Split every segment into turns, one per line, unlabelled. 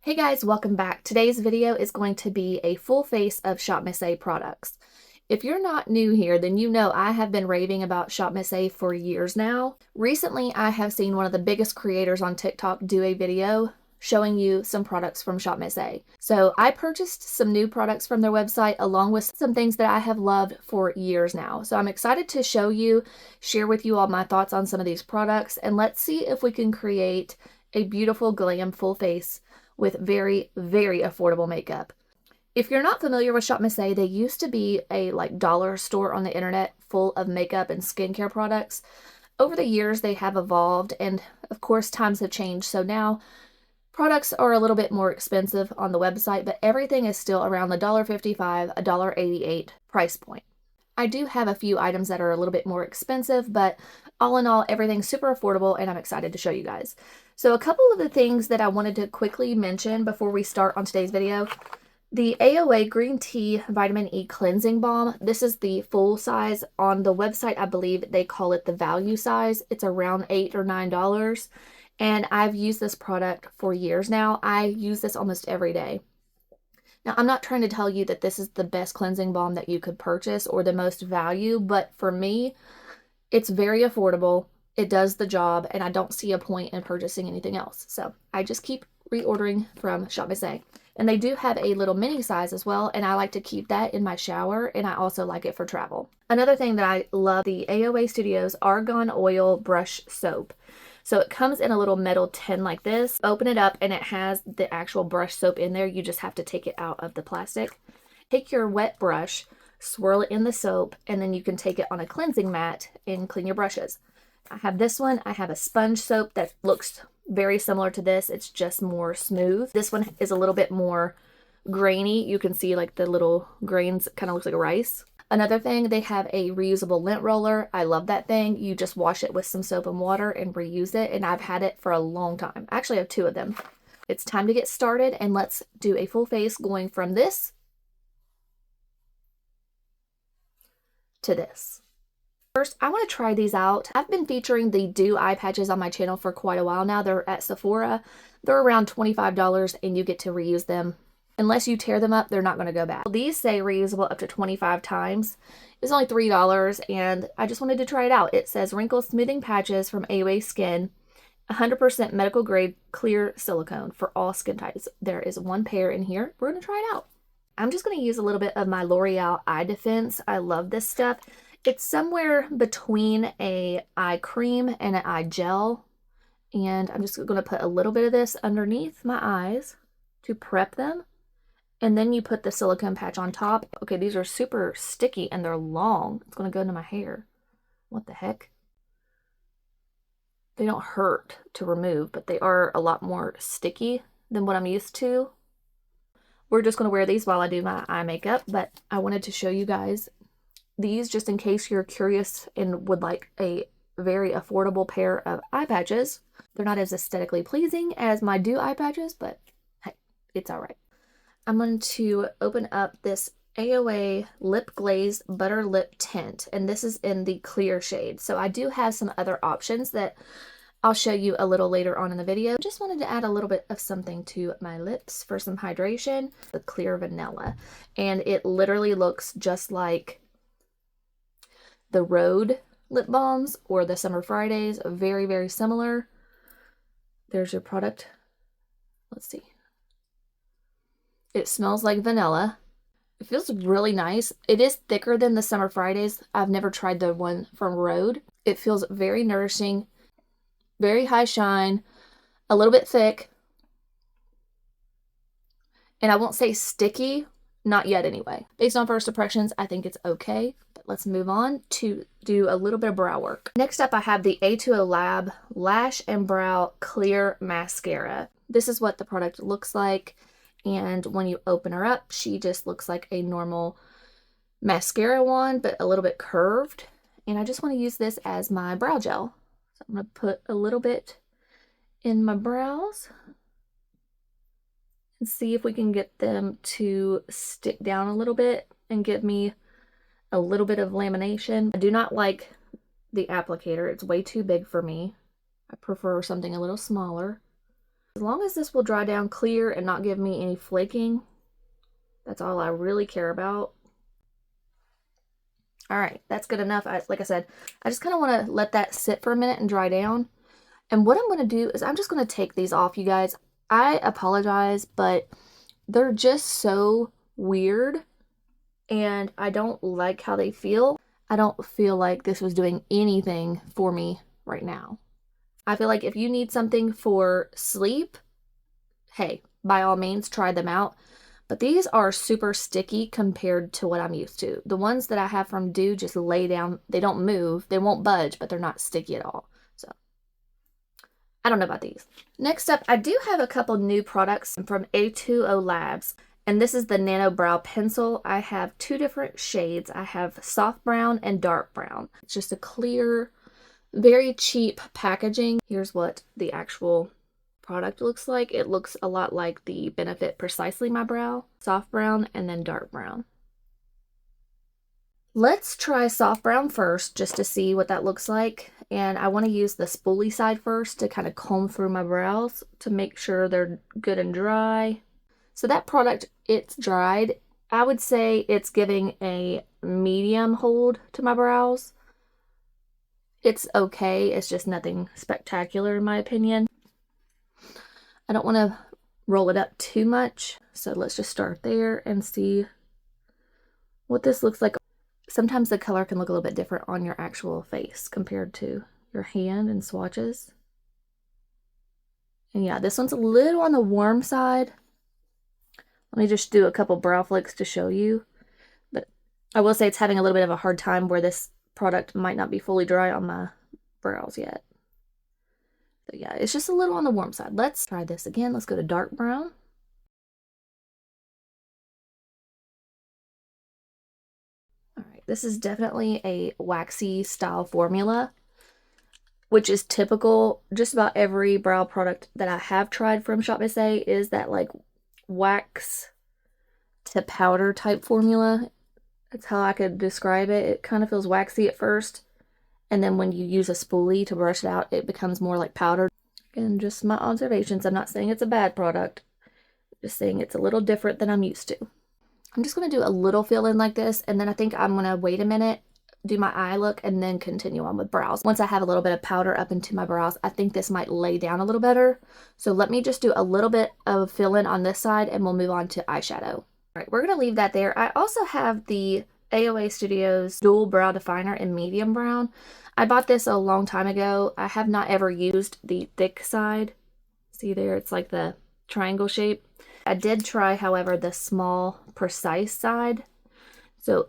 Hey guys, welcome back. Today's video is going to be a full face of shopmissa products. If you're not new here, then you know I have been raving about shopmissa for years now. Recently, I have seen one of the biggest creators on TikTok do a video showing you some products from shopmissa. So I purchased some new products from their website along with some things that I have loved for years now. So I'm excited to share with you all my thoughts on some of these products, and let's see if we can create a beautiful glam full face with very, very affordable makeup. If you're not familiar with shopmissa, they used to be a dollar store on the internet full of makeup and skincare products. Over the years, they have evolved, and of course, times have changed. So now products are a little bit more expensive on the website, but everything is still around the $1.55, $1.88 price point. I do have a few items that are a little bit more expensive, but all in all, everything's super affordable, and I'm excited to show you guys. So a couple of the things that I wanted to quickly mention before we start on today's video. The AOA Green Tea Vitamin E Cleansing Balm. This is the full size. On the website, I believe they call it the value size. It's around $8 or $9. And I've used this product for years now. I use this almost every day. Now, I'm not trying to tell you that this is the best cleansing balm that you could purchase or the most value, but for me, it's very affordable. It does the job, and I don't see a point in purchasing anything else. So I just keep reordering from shopmissa. And they do have a little mini size as well, and I like to keep that in my shower, and I also like it for travel. Another thing that I love, the AOA Studios Argan Oil Brush Soap. So it comes in a little metal tin like this. Open it up and it has the actual brush soap in there. You just have to take it out of the plastic. Take your wet brush, swirl it in the soap, and then you can take it on a cleansing mat and clean your brushes. I have this one. I have a sponge soap that looks very similar to this. It's just more smooth. This one is a little bit more grainy. You can see like the little grains, kind of looks like rice. Another thing, they have a reusable lint roller. I love that thing. You just wash it with some soap and water and reuse it, and I've had it for a long time. I actually have two of them. It's time to get started, and let's do a full face going from this to this. First, I want to try these out. I've been featuring the Dew eye patches on my channel for quite a while now. They're at Sephora. They're around $25, and you get to reuse them. Unless you tear them up, they're not going to go bad. These say reusable up to 25 times. It's only $3, and I just wanted to try it out. It says wrinkle smoothing patches from AOA Skin, 100% medical grade clear silicone for all skin types. There is one pair in here. We're going to try it out. I'm just going to use a little bit of my L'Oreal Eye Defense. I love this stuff. It's somewhere between a eye cream and an eye gel. And I'm just going to put a little bit of this underneath my eyes to prep them. And then you put the silicone patch on top. Okay, these are super sticky and they're long. It's going to go into my hair. What the heck? They don't hurt to remove, but they are a lot more sticky than what I'm used to. We're just going to wear these while I do my eye makeup, but I wanted to show you guys these just in case you're curious and would like a very affordable pair of eye patches. They're not as aesthetically pleasing as my Dew eye patches, but hey, it's all right. I'm going to open up this AOA Lip Glaze Butter Lip Tint, and this is in the clear shade. So I do have some other options that I'll show you a little later on in the video. Just wanted to add a little bit of something to my lips for some hydration. The clear vanilla, and it literally looks just like the Rhode lip balms or the Summer Fridays. Very, very similar. There's your product. Let's see. It smells like vanilla. It feels really nice. It is thicker than the Summer Fridays. I've never tried the one from Rhode. It feels very nourishing, very high shine, a little bit thick. And I won't say sticky, not yet anyway. Based on first impressions, I think it's okay. But let's move on to do a little bit of brow work. Next up, I have the A2O Lab Lash and Brow Clear Mascara. This is what the product looks like. And when you open her up, she just looks like a normal mascara wand, but a little bit curved. And I just want to use this as my brow gel. So I'm going to put a little bit in my brows and see if we can get them to stick down a little bit and give me a little bit of lamination. I do not like the applicator. It's way too big for me. I prefer something a little smaller. As long as this will dry down clear and not give me any flaking, that's all I really care about. All right, that's good enough. Like I said, I just kind of want to let that sit for a minute and dry down. And what I'm going to do is I'm just going to take these off, you guys. I apologize, but they're just so weird and I don't like how they feel. I don't feel like this was doing anything for me right now. I feel like if you need something for sleep, hey, by all means, try them out. But these are super sticky compared to what I'm used to. The ones that I have from Dew just lay down. They don't move. They won't budge, but they're not sticky at all. So, I don't know about these. Next up, I do have a couple new products from A2O Labs. And this is the Nano Brow Pencil. I have two different shades. I have soft brown and dark brown. It's just a clear, very cheap packaging. Here's what the actual product looks like. It looks a lot like the Benefit Precisely My Brow, soft brown and then dark brown. Let's try soft brown first just to see what that looks like. And I want to use the spoolie side first to kind of comb through my brows to make sure they're good and dry. So that product, it's dried. I would say it's giving a medium hold to my brows. It's okay. It's just nothing spectacular in my opinion. I don't want to roll it up too much. So let's just start there and see what this looks like. Sometimes the color can look a little bit different on your actual face compared to your hand and swatches. And yeah, this one's a little on the warm side. Let me just do a couple brow flicks to show you. But I will say it's having a little bit of a hard time where this product might not be fully dry on my brows yet. So yeah, it's just a little on the warm side. Let's try this again. Let's go to dark brown. All right, this is definitely a waxy style formula, which is typical. Just about every brow product that I have tried from shopmissa is that like wax to powder type formula. That's how I could describe it. It kind of feels waxy at first, and then when you use a spoolie to brush it out, it becomes more like powder. Again, just my observations. I'm not saying it's a bad product. I'm just saying it's a little different than I'm used to. I'm just going to do a little fill in like this, and then I think I'm going to wait a minute, do my eye look, and then continue on with brows. Once I have a little bit of powder up into my brows, I think this might lay down a little better. So let me just do a little bit of fill in on this side, and we'll move on to eyeshadow. All right, we're going to leave that there. I also have the AOA Studios Dual Brow Definer in medium brown. I bought this a long time ago. I have not ever used the thick side. See there, it's like the triangle shape. I did try, however, the small precise side. So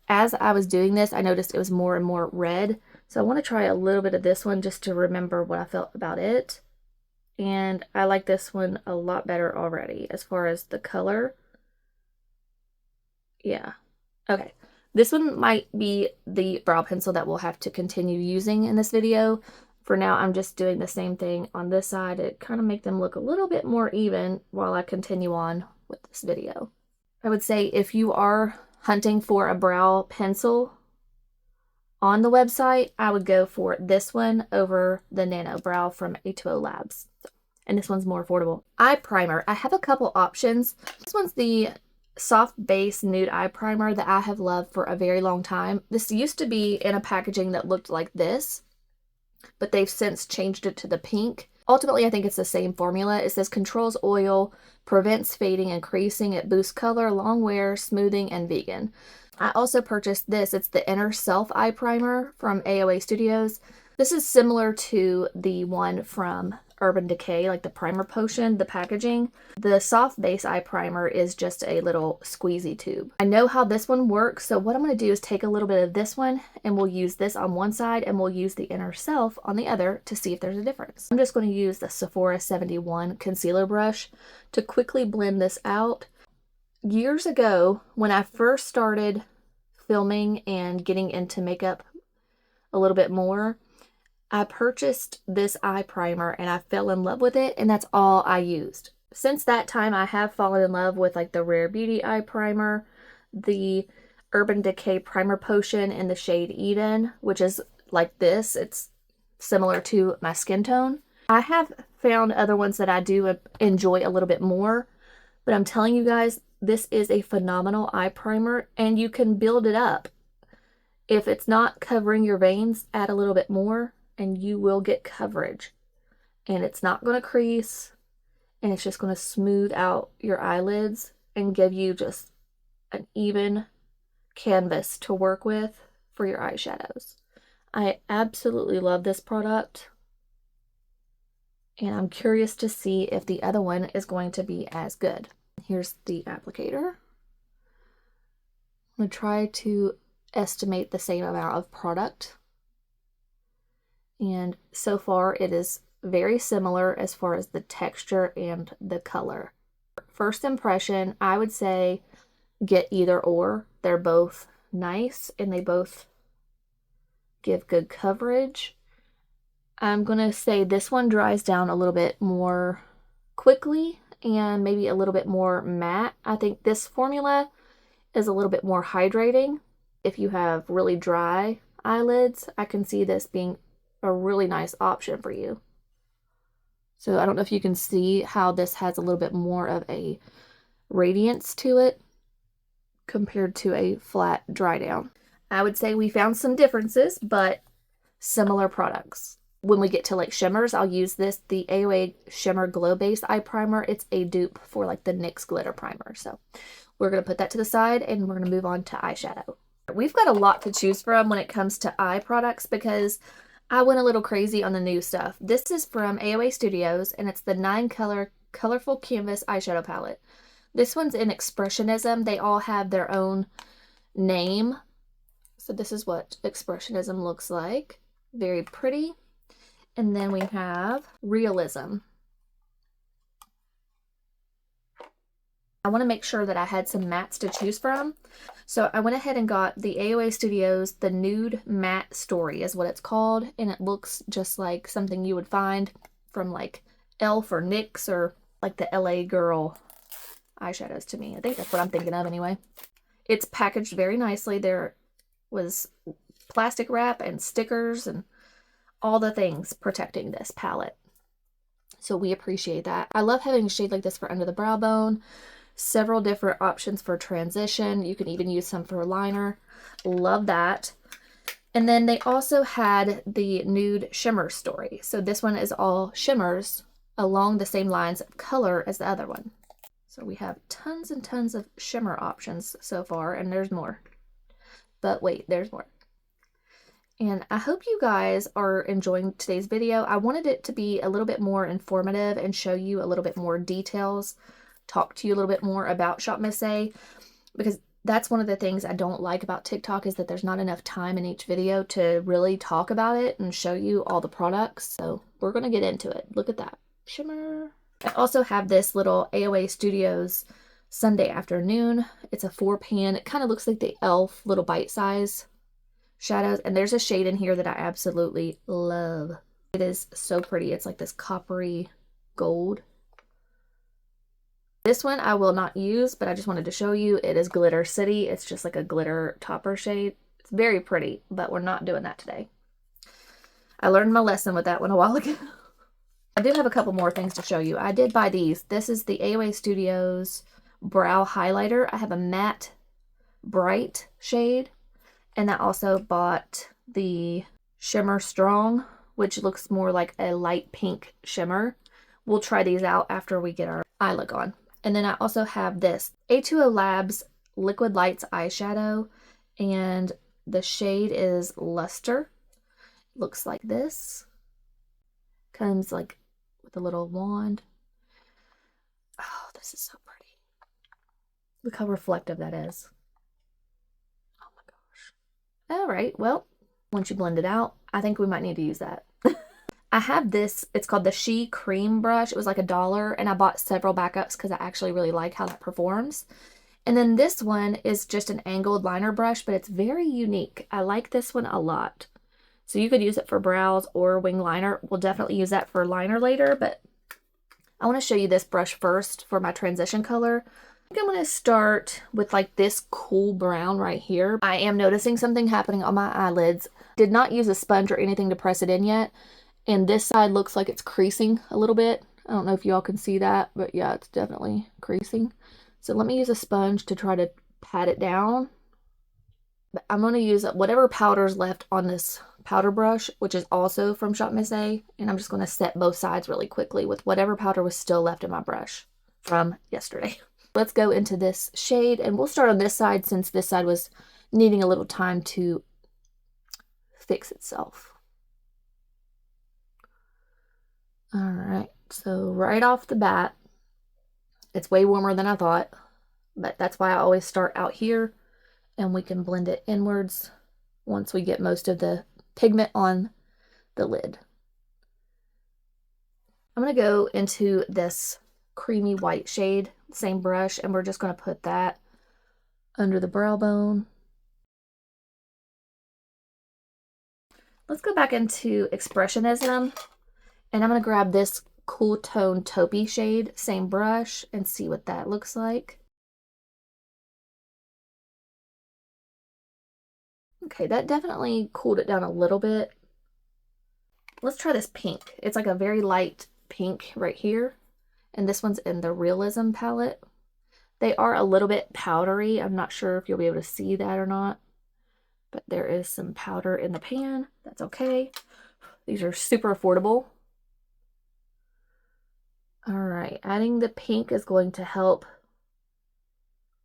as I was doing this, I noticed it was more and more red. So I want to try a little bit of this one just to remember what I felt about it. And I like this one a lot better already as far as the color. Yeah. Okay. This one might be the brow pencil that we'll have to continue using in this video. For now, I'm just doing the same thing on this side to kind of make them look a little bit more even while I continue on with this video. I would say if you are hunting for a brow pencil on the website, I would go for this one over the Nano Brow from A2O Labs. And this one's more affordable. Eye primer. I have a couple options. This one's the soft base nude eye primer that I have loved for a very long time. This used to be in a packaging that looked like this, but they've since changed it to the pink. Ultimately, I think it's the same formula. It says controls oil, prevents fading and creasing, it boosts color, long wear, smoothing, and vegan. I also purchased this. It's the Inner Self Eye Primer from AOA Studios. This is similar to the one from Urban Decay, like the primer potion, the packaging. The soft base eye primer is just a little squeezy tube. I know how this one works, so what I'm going to do is take a little bit of this one and we'll use this on one side and we'll use the Inner Self on the other to see if there's a difference. I'm just going to use the Sephora 71 concealer brush to quickly blend this out. Years ago, when I first started filming and getting into makeup a little bit more, I purchased this eye primer and I fell in love with it, and that's all I used. Since that time, I have fallen in love with like the Rare Beauty eye primer, the Urban Decay primer potion in the shade Eden, which is like this. It's similar to my skin tone. I have found other ones that I do enjoy a little bit more, but I'm telling you guys, this is a phenomenal eye primer, and you can build it up. If it's not covering your veins, add a little bit more and you will get coverage. And it's not going to crease, and it's just going to smooth out your eyelids and give you just an even canvas to work with for your eyeshadows. I absolutely love this product, and I'm curious to see if the other one is going to be as good. Here's the applicator. I'm going to try to estimate the same amount of product, and so far it is very similar as far as the texture and the color. First impression, I would say get either or. They're both nice and they both give good coverage. I'm gonna say this one dries down a little bit more quickly and maybe a little bit more matte. I think this formula is a little bit more hydrating. If you have really dry eyelids, I can see this being a really nice option for you. So I don't know if you can see how this has a little bit more of a radiance to it compared to a flat dry down. I would say we found some differences, but similar products. When we get to like shimmers, I'll use this, the AOA Shimmer Glow Base Eye Primer. It's a dupe for like the NYX Glitter Primer. So we're going to put that to the side and we're going to move on to eyeshadow. We've got a lot to choose from when it comes to eye products because I went a little crazy on the new stuff. This is from AOA Studios and it's the 9-color Colorful Canvas eyeshadow palette. This one's in Expressionism. They all have their own name. So this is what Expressionism looks like. Very pretty. And then we have Realism. I want to make sure that I had some mattes to choose from. So I went ahead and got the AOA Studios, the Nude Matte Story is what it's called. And it looks just like something you would find from like ELF or NYX or like the LA Girl eyeshadows to me. I think that's what I'm thinking of anyway. It's packaged very nicely. There was plastic wrap and stickers and all the things protecting this palette. So we appreciate that. I love having a shade like this for under the brow bone. Several different options for transition. You can even use some for liner. Love that. And then they also had the Nude Shimmer Story. So this one is all shimmers along the same lines of color as the other one. So we have tons and tons of shimmer options so far, and there's more. But wait, there's more. And I hope you guys are enjoying today's video. I wanted it to be a little bit more informative and show you a little bit more details, talk to you a little bit more about shopmissa, because that's one of the things I don't like about TikTok is that there's not enough time in each video to really talk about it and show you all the products. So we're going to get into it. Look at that. Shimmer. I also have this little AOA Studios Sunday Afternoon. It's a 4-pan. It kind of looks like the ELF little bite size shadows. And there's a shade in here that I absolutely love. It is so pretty. It's like this coppery gold. This one I will not use, but I just wanted to show you. It is Glitter City. It's just like a glitter topper shade. It's very pretty, but we're not doing that today. I learned my lesson with that one a while ago. I do have a couple more things to show you. I did buy these. This is the AOA Studios Brow Highlighter. I have a matte bright shade. And I also bought the Shimmer Strong, which looks more like a light pink shimmer. We'll try these out after we get our eye look on. And then I also have this A2O Labs Liquid Lights eyeshadow. And the shade is Luster. Looks like this. Comes like with a little wand. Oh, this is so pretty. Look how reflective that is. Oh my gosh. All right, well, once you blend it out, I think we might need to use that. I have this, it's called the She Cream Brush. It was like $1, and I bought several backups because I actually really like how that performs. And then this one is just an angled liner brush, but it's very unique. I like this one a lot. So you could use it for brows or wing liner. We'll definitely use that for liner later, but I want to show you this brush first for my transition color. I think I'm going to start with like this cool brown right here. I am noticing something happening on my eyelids. Did not use a sponge or anything to press it in yet. And this side looks like it's creasing a little bit. I don't know if y'all can see that, but yeah, it's definitely creasing. So let me use a sponge to try to pat it down. But I'm going to use whatever powder's left on this powder brush, which is also from Shop Miss A, and I'm just going to set both sides really quickly with whatever powder was still left in my brush from yesterday. Let's go into this shade, and we'll start on this side since this side was needing a little time to fix itself. All right, so right off the bat, it's way warmer than I thought, but that's why I always start out here, and we can blend it inwards once we get most of the pigment on the lid. I'm going to go into this creamy white shade, same brush, and we're just going to put that under the brow bone. Let's go back into Expressionism, and I'm going to grab this Cool Tone Taupey shade, same brush, and see what that looks like. Okay, that definitely cooled it down a little bit. Let's try this pink. It's like a very light pink right here, and this one's in the Realism palette. They are a little bit powdery. I'm not sure if you'll be able to see that or not, but there is some powder in the pan. That's okay. These are super affordable. All right, adding the pink is going to help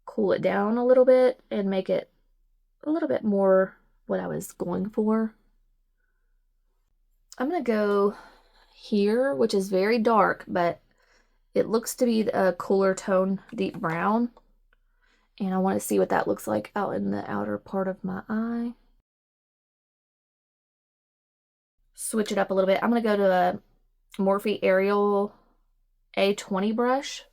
cool it down a little bit and make it a little bit more what I was going for. I'm going to go here, which is very dark, but it looks to be a cooler tone, deep brown. And I want to see what that looks like out in the outer part of my eye. Switch it up a little bit. I'm going to go to a Morphe Ariel A20 brush.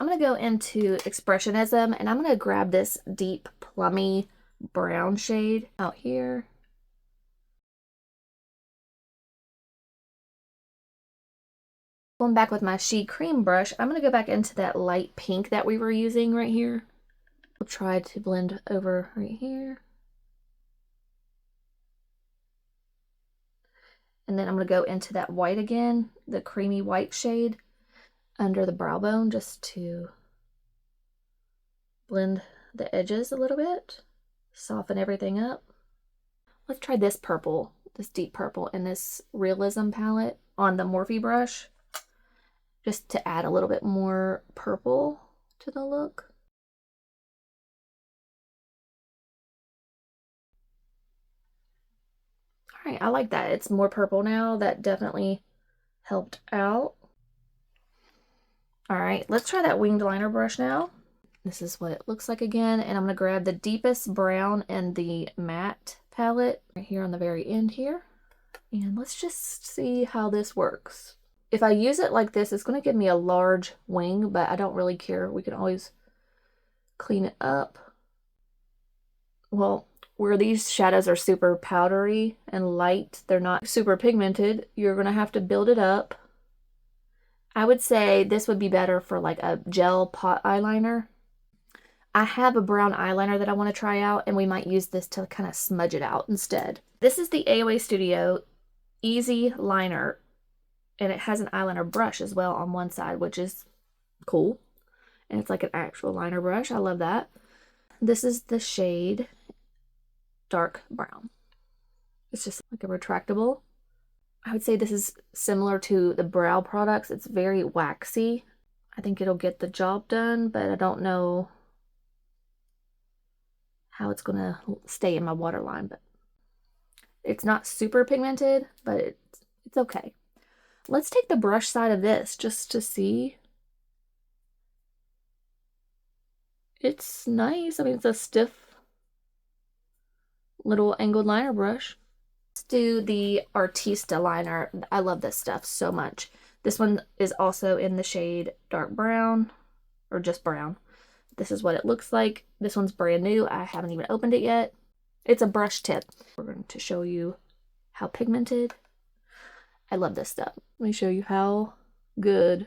I'm going to go into Expressionism, and I'm going to grab this deep plummy brown shade out here. Going back with my She Cream brush, I'm going to go back into that light pink that we were using right here. We'll try to blend over right here. And then I'm going to go into that white again, the creamy white shade, under the brow bone, just to blend the edges a little bit, soften everything up. Let's try this purple, this deep purple in this Realism palette on the Morphe brush, just to add a little bit more purple to the look. All right, I like that. It's more purple now. That definitely helped out. All right, let's try that winged liner brush now. This is what it looks like again, and I'm going to grab the deepest brown in the matte palette right here on the very end here. And let's just see how this works. If I use it like this, it's going to give me a large wing, but I don't really care. We can always clean it up. Well, where these shadows are super powdery and light, they're not super pigmented, you're going to have to build it up. I would say this would be better for like a gel pot eyeliner. I have a brown eyeliner that I want to try out, and we might use this to kind of smudge it out instead. This is the AOA Studio Easy Liner, and it has an eyeliner brush as well on one side, which is cool. And it's like an actual liner brush. I love that. This is the shade Dark Brown. It's just like a retractable. I would say this is similar to the brow products. It's very waxy. I think it'll get the job done, but I don't know how it's going to stay in my waterline. But it's not super pigmented, but it's okay. Let's take the brush side of this just to see. It's nice. I mean, it's a stiff little angled liner brush. Let's do the Artista liner. I love this stuff so much. This one is also in the shade Dark Brown, or just brown. This is what it looks like. This one's brand new. I haven't even opened it yet. It's a brush tip. We're going to show you how pigmented. I love this stuff. Let me show you how good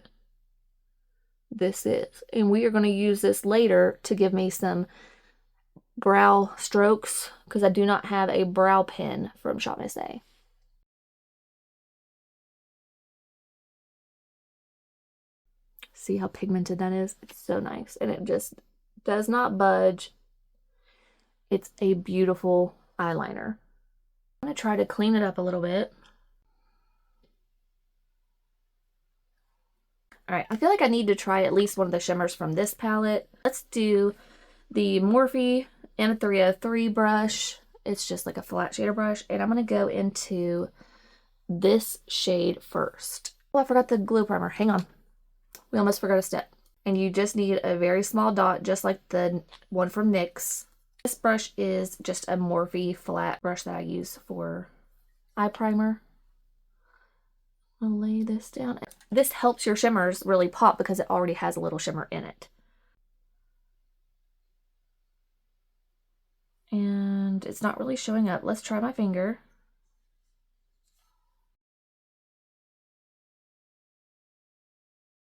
this is. And we are going to use this later to give me some brow strokes, because I do not have a brow pen from Shop Miss A. See how pigmented that is? It's so nice. And it just does not budge. It's a beautiful eyeliner. I'm going to try to clean it up a little bit. All right, I feel like I need to try at least one of the shimmers from this palette. Let's do the Morphe M303 brush. It's just like a flat shader brush. And I'm going to go into this shade first. Oh, I forgot the glue primer. Hang on. We almost forgot a step. And you just need a very small dot, just like the one from NYX. This brush is just a Morphe flat brush that I use for eye primer. I'll lay this down. This helps your shimmers really pop because it already has a little shimmer in it. And it's not really showing up. Let's try my finger.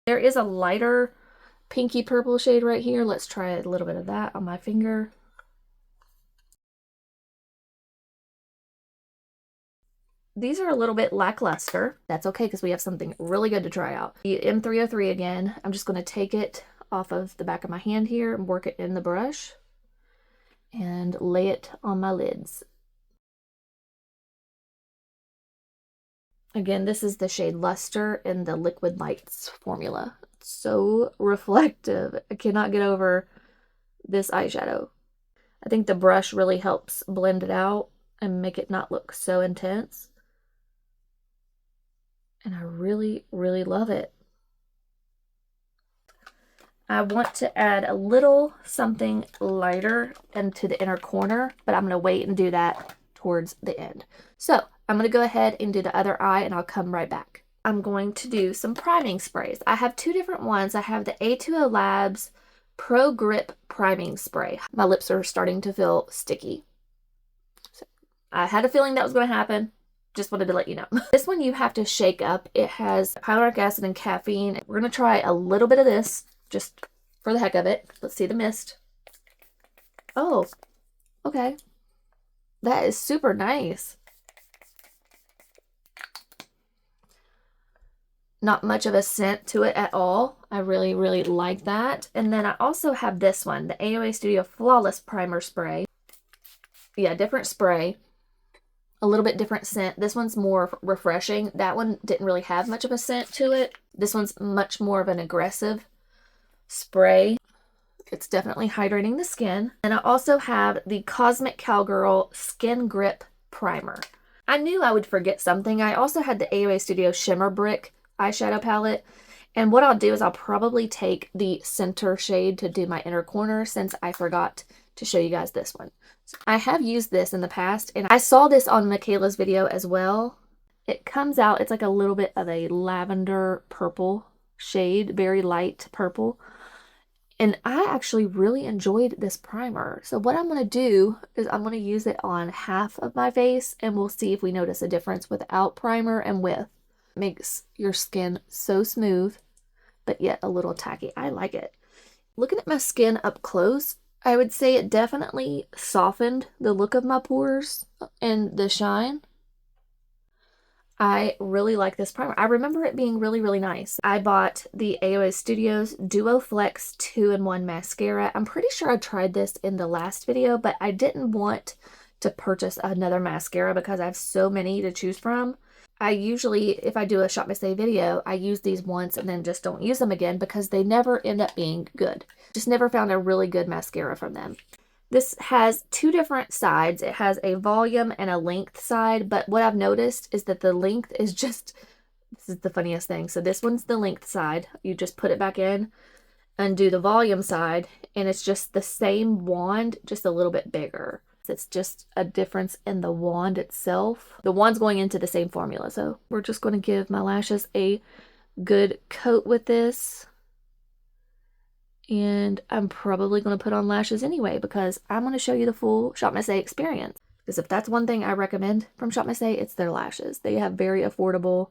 There is a lighter pinky purple shade right here. Let's try a little bit of that on my finger. These are a little bit lackluster. That's okay because we have something really good to try out. The M303 again, I'm just going to take it off of the back of my hand here and work it in the brush and lay it on my lids. Again, this is the shade Luster in the Liquid Lights formula. It's so reflective. I cannot get over this eyeshadow. I think the brush really helps blend it out and make it not look so intense. And I really, really love it. I want to add a little something lighter into the inner corner, but I'm going to wait and do that towards the end. So I'm going to go ahead and do the other eye and I'll come right back. I'm going to do some priming sprays. I have two different ones. I have the A2O Labs Pro Grip Priming Spray. My lips are starting to feel sticky. So I had a feeling that was going to happen. Just wanted to let you know. This one you have to shake up. It has hyaluronic acid and caffeine. We're going to try a little bit of this just for the heck of it. Let's see the mist. Oh, okay. That is super nice. Not much of a scent to it at all. I really, really like that. And then I also have this one, the AOA Studio Flawless Primer Spray. Yeah, different spray. A little bit different scent. This one's more refreshing. That one didn't really have much of a scent to it. This one's much more of an aggressive spray. It's definitely hydrating the skin. And I also have the Cosmic Cowgirl Skin Grip Primer. I knew I would forget something. I also had the AOA Studio Shimmer Brick eyeshadow palette. And what I'll do is I'll probably take the center shade to do my inner corner since I forgot to show you guys this one. So I have used this in the past and I saw this on Mikayla's video as well. It comes out, it's like a little bit of a lavender purple shade, very light purple. And I actually really enjoyed this primer. So what I'm going to do is I'm going to use it on half of my face and we'll see if we notice a difference without primer and with. It makes your skin so smooth, but yet a little tacky. I like it. Looking at my skin up close, I would say it definitely softened the look of my pores and the shine. I really like this primer. I remember it being really, really nice. I bought the AOA Studios Duo Flex 2-in-1 Mascara. I'm pretty sure I tried this in the last video, but I didn't want to purchase another mascara because I have so many to choose from. I usually, if I do a Shop Miss A video, I use these once and then just don't use them again because they never end up being good. Just never found a really good mascara from them. This has two different sides. It has a volume and a length side, but what I've noticed is that the length is just, this is the funniest thing. So this one's the length side. You just put it back in and do the volume side, and it's just the same wand, just a little bit bigger. It's just a difference in the wand itself. The wand's going into the same formula, so we're just going to give my lashes a good coat with this. And I'm probably going to put on lashes anyway because I'm going to show you the full Shop Miss A experience. Because if that's one thing I recommend from Shop Miss A, it's their lashes. They have very affordable,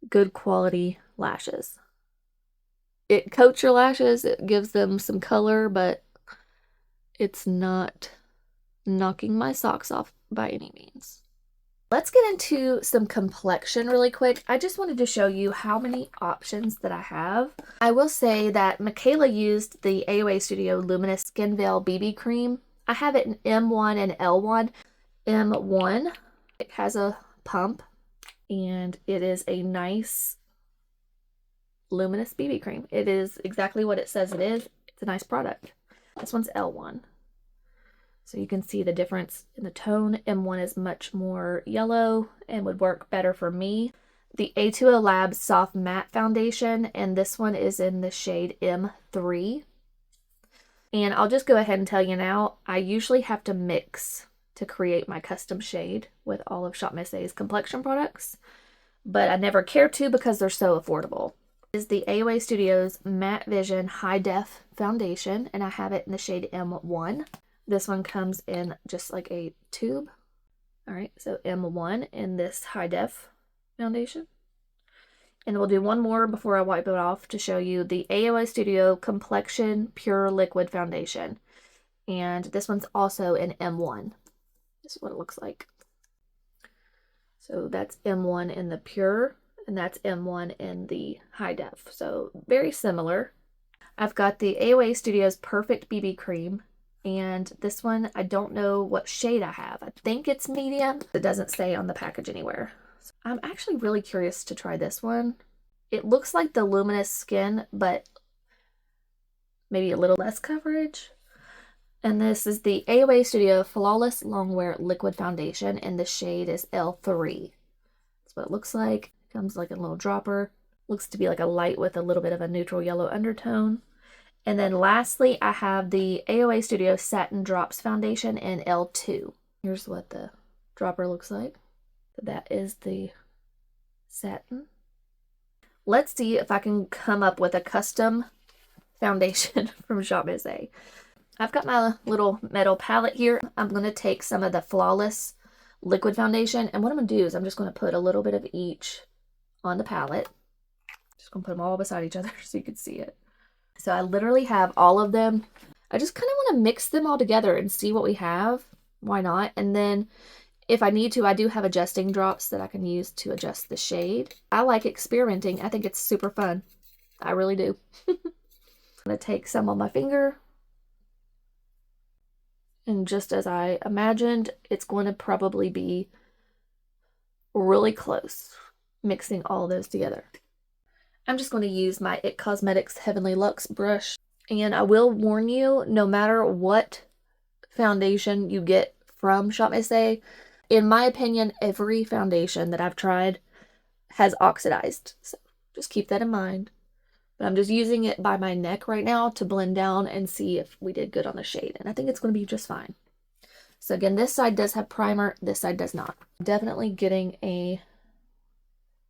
good quality lashes. It coats your lashes, it gives them some color, but it's not knocking my socks off by any means. Let's get into some complexion really quick. I just wanted to show you how many options that I have. I will say that Mikayla used the AOA Studio Luminous Skin Veil BB Cream. I have it in M1 and L1. M1, it has a pump, and it is a nice luminous BB cream. It is exactly what it says it is. It's a nice product. This one's L1. So you can see the difference in the tone. M1 is much more yellow and would work better for me. The A2O Labs Soft Matte Foundation, and this one is in the shade M3. And I'll just go ahead and tell you now, I usually have to mix to create my custom shade with all of shopmissa's complexion products, but I never care to because they're so affordable. This is the AOA Studios Matte Vision High Def Foundation, and I have it in the shade M1. This one comes in just like a tube. All right, so M1 in this high def foundation. And we'll do one more before I wipe it off to show you the AOA Studio Complexion Pure Liquid Foundation. And this one's also in M1. This is what it looks like. So that's M1 in the pure, and that's M1 in the high def. So very similar. I've got the AOA Studios Perfect BB Cream. And this one, I don't know what shade I have. I think it's medium. It doesn't say on the package anywhere. So I'm actually really curious to try this one. It looks like the Luminous Skin, but maybe a little less coverage. And this is the AOA Studio Flawless Longwear Liquid Foundation, and the shade is L3. That's what it looks like. It comes like a little dropper. Looks to be like a light with a little bit of a neutral yellow undertone. And then lastly, I have the AOA Studio Satin Drops Foundation in L2. Here's what the dropper looks like. That is the satin. Let's see if I can come up with a custom foundation from Shopmissa. I've got my little metal palette here. I'm going to take some of the Flawless Liquid Foundation, and what I'm going to do is I'm just going to put a little bit of each on the palette. Just going to put them all beside each other so you can see it. So I literally have all of them. I just kind of want to mix them all together and see what we have. Why not? And then if I need to, I do have adjusting drops that I can use to adjust the shade. I like experimenting. I think it's super fun. I really do. I'm going to take some on my finger. And just as I imagined, it's going to probably be really close, mixing all those together. I'm just going to use my IT Cosmetics Heavenly Luxe brush. And I will warn you, no matter what foundation you get from Shopmissa, in my opinion, every foundation that I've tried has oxidized. So just keep that in mind. But I'm just using it by my neck right now to blend down and see if we did good on the shade. And I think it's going to be just fine. So again, this side does have primer, this side does not. Definitely getting a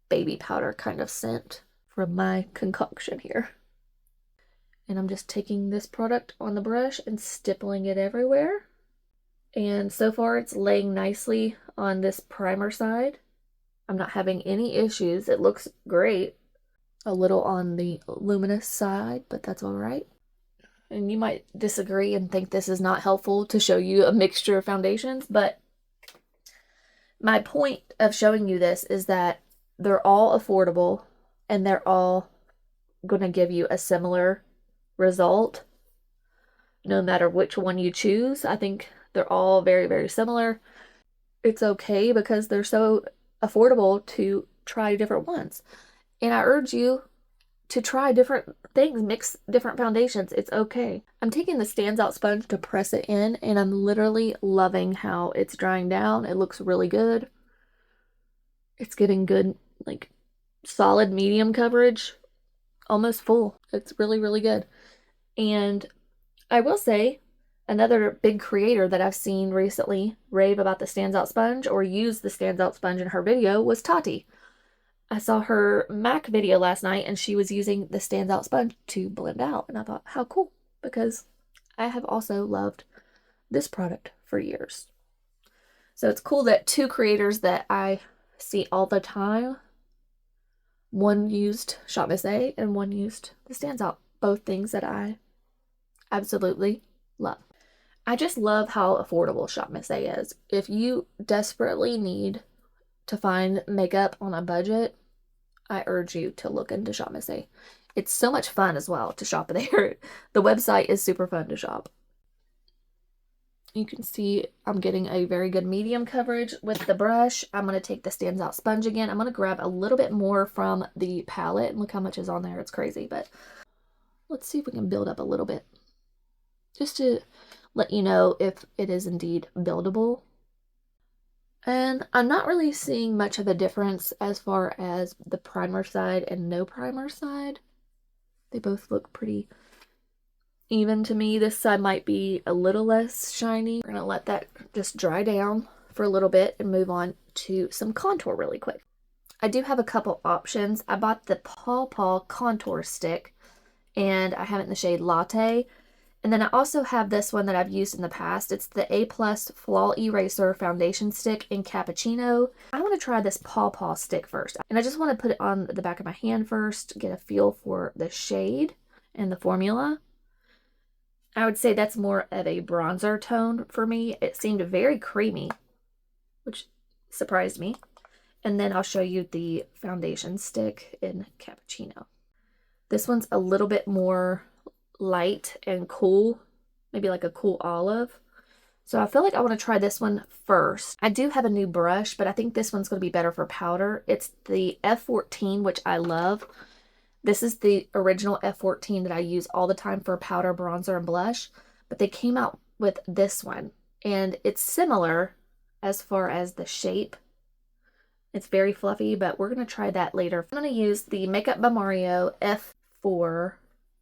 baby powder kind of scent from my concoction here. And I'm just taking this product on the brush and stippling it everywhere. And so far it's laying nicely on this primer side. I'm not having any issues. It looks great. A little on the luminous side, but that's all right. And you might disagree and think this is not helpful to show you a mixture of foundations, but my point of showing you this is that they're all affordable and they're all going to give you a similar result no matter which one you choose. I think they're all very, very similar. It's okay because they're so affordable to try different ones. And I urge you to try different things, mix different foundations. It's okay. I'm taking the Stands Out sponge to press it in, and I'm literally loving how it's drying down. It looks really good. It's getting good, like, solid medium coverage, almost full. It's really, really good. And I will say, another big creator that I've seen recently rave about the Stands Out sponge or use the Stands Out sponge in her video was Tati. I saw her MAC video last night and she was using the Stands Out sponge to blend out. And I thought, how cool, because I have also loved this product for years. So it's cool that two creators that I see all the time, one used Shopmissa and one used the Stands Out. Both things that I absolutely love. I just love how affordable Shopmissa is. If you desperately need to find makeup on a budget, I urge you to look into shopmissa. It's so much fun as well to shop there. The website is super fun to shop. You can see I'm getting a very good medium coverage with the brush. I'm going to take the Stands Out sponge again. I'm going to grab a little bit more from the palette. And look how much is on there. It's crazy, but let's see if we can build up a little bit. Just to let you know if it is indeed buildable. And I'm not really seeing much of a difference as far as the primer side and no primer side. They both look pretty even to me. This side might be a little less shiny. We're going to let that just dry down for a little bit and move on to some contour really quick. I do have a couple options. I bought the Paw Paw contour stick and I have it in the shade Latte. And then I also have this one that I've used in the past. It's the A+ Flaw Eraser Foundation Stick in Cappuccino. I want to try this Paw Paw stick first. And I just want to put it on the back of my hand first, get a feel for the shade and the formula. I would say that's more of a bronzer tone for me. It seemed very creamy, which surprised me. And then I'll show you the foundation stick in Cappuccino. This one's a little bit more light and cool, maybe like a cool olive. So I feel like I want to try this one first. I do have a new brush, but I think this one's going to be better for powder. It's the F14, which I love. This is the original F14 that I use all the time for powder, bronzer, and blush. But they came out with this one. And it's similar as far as the shape. It's very fluffy, but we're going to try that later. I'm going to use the Makeup by Mario F4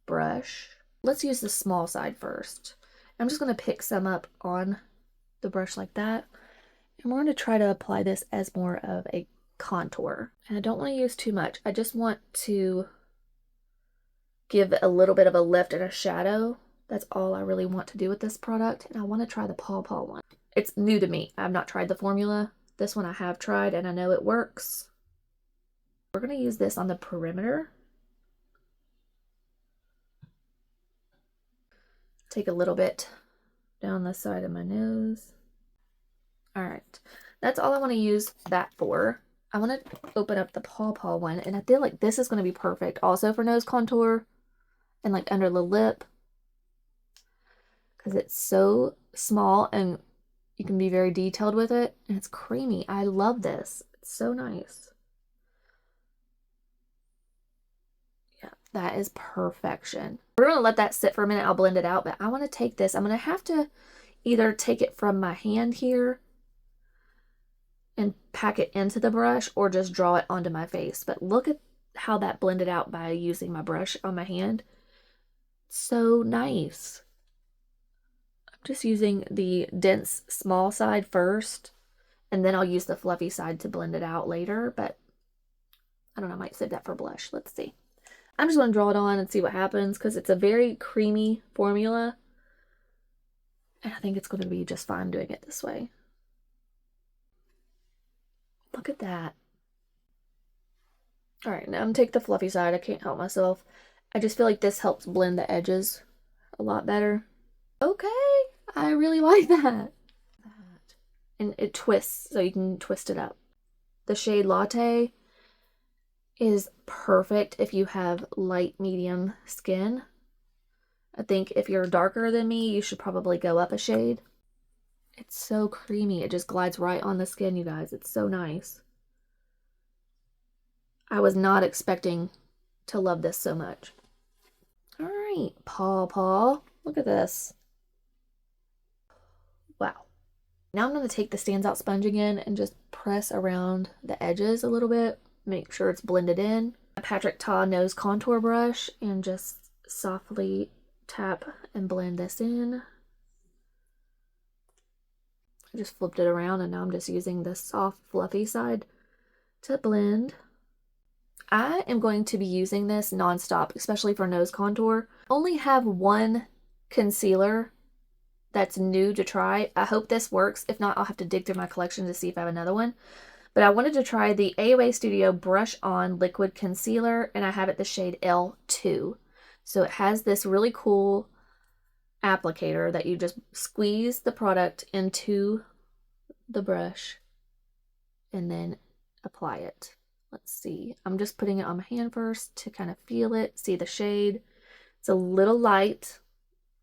brush. Let's use the small side first. I'm just going to pick some up on the brush like that. And we're going to try to apply this as more of a contour. And I don't want to use too much. I just want to give a little bit of a lift and a shadow. That's all I really want to do with this product. And I want to try the Paw Paw one. It's new to me. I've not tried the formula. This one I have tried and I know it works. We're going to use this on the perimeter. Take a little bit down the side of my nose. All right. That's all I want to use that for. I want to open up the Paw Paw one, and I feel like this is going to be perfect also for nose contour and like under the lip because it's so small and you can be very detailed with it, and it's creamy. I love this. It's so nice. Yeah, that is perfection. We're going to let that sit for a minute. I'll blend it out, but I want to take this. I'm going to have to either take it from my hand here and pack it into the brush or just draw it onto my face. But look at how that blended out by using my brush on my hand. So nice. I'm just using the dense small side first, and then I'll use the fluffy side to blend it out later, but I don't know, I might save that for blush. Let's see. I'm just going to draw it on and see what happens because it's a very creamy formula. And I think it's going to be just fine doing it this way. Look at that. All right, now I'm going to take the fluffy side. I can't help myself. I just feel like this helps blend the edges a lot better. Okay, I really like that. And it twists, so you can twist it up. The shade Latte is perfect if you have light medium skin. I think if you're darker than me, you should probably go up a shade. It's so creamy. It just glides right on the skin, you guys. It's so nice. I was not expecting to love this so much. All right, Paw Paw. Look at this. Wow. Now I'm going to take the Stands Out sponge again and just press around the edges a little bit. Make sure it's blended in. A Patrick Ta nose contour brush and just softly tap and blend this in. I just flipped it around and now I'm just using the soft fluffy side to blend. I am going to be using this nonstop, especially for nose contour. Only have one concealer that's new to try. I hope this works. If not, I'll have to dig through my collection to see if I have another one. But I wanted to try the AOA Studio Brush On Liquid Concealer, and I have it the shade L2. So it has this really cool applicator that you just squeeze the product into the brush, and then apply it. Let's see. I'm just putting it on my hand first to kind of feel it, see the shade. It's a little light,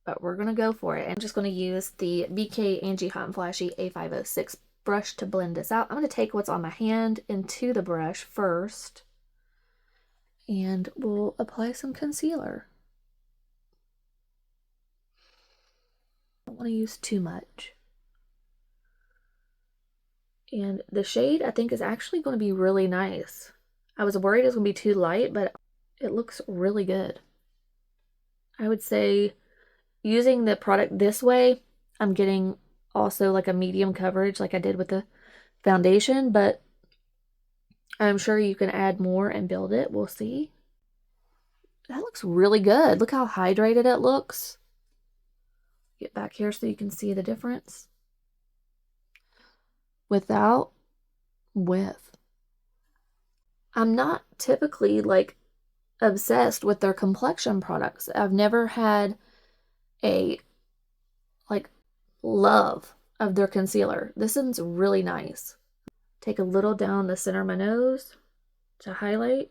but we're going to go for it. I'm just going to use the BK Angie Hot and Flashy A506 brush to blend this out. I'm going to take what's on my hand into the brush first, and we'll apply some concealer. I don't want to use too much. And the shade, I think, is actually going to be really nice. I was worried it was going to be too light, but it looks really good. I would say using the product this way, I'm getting also like a medium coverage like I did with the foundation, but I'm sure you can add more and build it. We'll see. That looks really good. Look how hydrated it looks. Get back here so you can see the difference. Without, with. I'm not typically like obsessed with their complexion products. I've never had a like love of their concealer. This one's really nice. Take a little down the center of my nose to highlight.